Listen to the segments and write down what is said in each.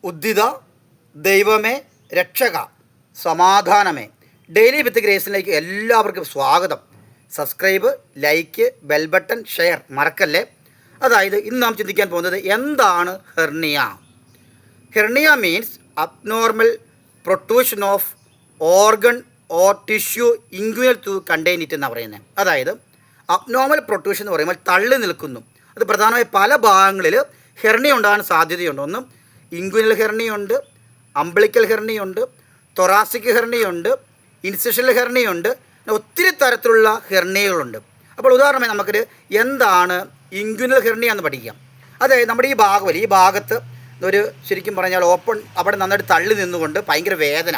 ഉദ്ധിത, ദൈവമേ, രക്ഷക, സമാധാനമേ. ഡെയിലി വിത്ത് ഗ്രേസിലേക്ക് എല്ലാവർക്കും സ്വാഗതം. Subscribe, like, bell button, share മറക്കല്ലേ. അതായത് ഇന്ന് നാം ചിന്തിക്കാൻ പോകുന്നത് എന്താണ് hernia. Hernia means abnormal protrusion of organ or tissue inguinal to contain it എന്നാണ് പറയുന്നത്. അതായത് അബ്നോർമൽ പ്രൊട്രൂഷൻ എന്ന് പറയുമ്പോൾ തള്ളി നിൽക്കുന്നു. അത് പ്രധാനമായി പല ഭാഗങ്ങളിൽ ഹെർണിയ ഉണ്ടാകാൻ സാധ്യതയുണ്ട്. ഒന്നും ഇൻഗ്വിനൽ ഹെർണിയുണ്ട്, അംബ്ലിക്കൽ ഹെർണിയുണ്ട്, തൊറാസിക് ഹെർണിയുണ്ട്, ഇൻസിഷണൽ ഹെർണിയുണ്ട്, ഒത്തിരി തരത്തിലുള്ള ഹെർണിയകളുണ്ട്. അപ്പോൾ ഉദാഹരണമായി നമുക്കൊരു എന്താണ് ഇൻഗ്വിനൽ ഹെർണിയ എന്ന് പഠിക്കാം. അതായത് നമ്മുടെ ഈ ഭാഗത്ത് ഒരു ശരിക്കും പറഞ്ഞാൽ ഓപ്പൺ അവിടെ നന്നായിട്ട് തള്ളി നിന്നുകൊണ്ട് ഭയങ്കര വേദന.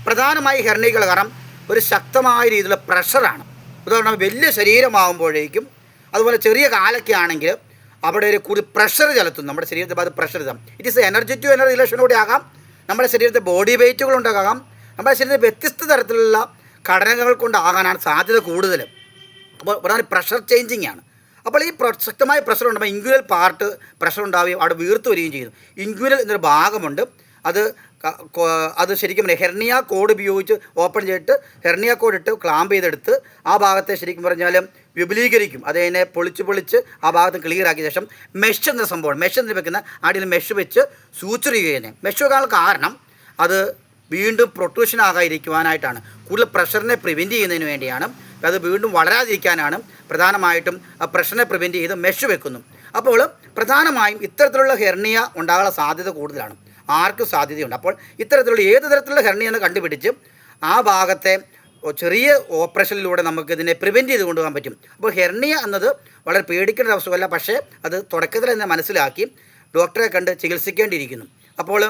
പ്രധാനമായി ഹെർണിയകൾ കാരണം ഒരു ശക്തമായ രീതിയിലുള്ള പ്രഷറാണ്. ഉദാഹരണം വലിയ ശരീരമാകുമ്പോഴേക്കും അതുപോലെ ചെറിയ കാലൊക്കെ ആണെങ്കിൽ അവിടെ ഒരു കൂടുതൽ പ്രഷർ ചെലുത്തുന്നു നമ്മുടെ ശരീരത്തിൽ. അത് പ്രഷർ ഇതാം. It is energy to energy റിലേഷനോടെ ആകാം, നമ്മുടെ ശരീരത്തെ ബോഡി വെയ്റ്റുകൾ ഉണ്ടാകാം, നമ്മുടെ ശരീരത്തിൽ വ്യത്യസ്ത തരത്തിലുള്ള ഘടനകൾ കൊണ്ടാകാനാണ് സാധ്യത കൂടുതൽ. അപ്പോൾ പ്രധാന പ്രഷർ ചേഞ്ചിങ് ആണ്. അപ്പോൾ ഈ ശക്തമായ പ്രഷർ ഉണ്ടാകുമ്പോൾ ഇൻഗ്വിനൽ പാർട്ട് പ്രഷർ ഉണ്ടാവുകയും അവിടെ വീർത്ത് വരികയും ചെയ്യുന്നു. ഇൻഗ്വിനൽ എന്നൊരു ഭാഗമുണ്ട്, അത് ശരിക്കും ഹെർണിയ കോഡ് ഉപയോഗിച്ച് ഓപ്പൺ ചെയ്തിട്ട് ഹെർണിയ കോഡ് ഇട്ട് ക്ലാമ്പ് ചെയ്തെടുത്ത് ആ ഭാഗത്തെ ശരിക്കും പറഞ്ഞാൽ വിപുലീകരിക്കും. അതിനെ പൊളിച്ച് ആ ഭാഗത്ത് ക്ലിയർ ആക്കിയ ശേഷം മെഷ് എന്ന സംഭവം, മെഷ് എന്ന് വെക്കുന്ന അടിയിൽ മെഷ് വെച്ച് സൂച്ചർ ചെയ്യുന്നത്. മെഷ് വെക്കാൻ കാരണം അത് വീണ്ടും പ്രൊട്രൂഷൻ ആകാതിരിക്കുവാനായിട്ടാണ്, കൂടുതൽ പ്രഷറിനെ പ്രിവെൻറ്റ് ചെയ്യുന്നതിന് വേണ്ടിയാണ്. അത് വീണ്ടും വളരാതിരിക്കാനാണ് പ്രധാനമായിട്ടും ആ പ്രഷറിനെ പ്രിവെൻറ്റ് ചെയ്ത് മെഷ് വെക്കുന്നു. അപ്പോൾ പ്രധാനമായും ഇത്തരത്തിലുള്ള ഹെർണിയ ഉണ്ടാകാനുള്ള സാധ്യത കൂടുതലാണ്, ആർക്കും സാധ്യതയുണ്ട്. അപ്പോൾ ഇത്തരത്തിലുള്ള ഏത് തരത്തിലുള്ള ഹെർണിയ എന്ന് കണ്ടുപിടിച്ച് ആ ഭാഗത്തെ ചെറിയ ഓപ്പറേഷനിലൂടെ നമുക്ക് ഇതിനെ പ്രിവെൻറ്റ് ചെയ്ത് കൊണ്ടുപോകാൻ പറ്റും. അപ്പോൾ ഹെർണിയ എന്നത് വളരെ പേടിക്കേണ്ട ഒരു അസുഖമല്ല, പക്ഷേ അത് തുടക്കത്തിൽ തന്നെ മനസ്സിലാക്കി ഡോക്ടറെ കണ്ട് ചികിത്സിക്കേണ്ടിയിരിക്കുന്നു. അപ്പോൾ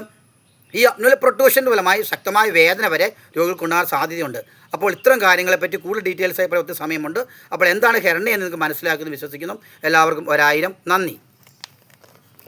ഈ അബ്നോർമൽ പ്രൊട്രൂഷൻ്റെ ഫലമായി ശക്തമായ വേദന വരെ രോഗികൾക്കുണ്ടാകാൻ സാധ്യതയുണ്ട്. അപ്പോൾ ഇത്തരം കാര്യങ്ങളെപ്പറ്റി കൂടുതൽ ഡീറ്റെയിൽസായി പറയാൻ ഒത്തിരി സമയമുണ്ട്. അപ്പോൾ എന്താണ് ഹെർണിയ എന്ന് നിങ്ങൾക്ക് മനസ്സിലാക്കുമെന്ന് വിശ്വസിക്കുന്നു. എല്ലാവർക്കും 1000 നന്ദി.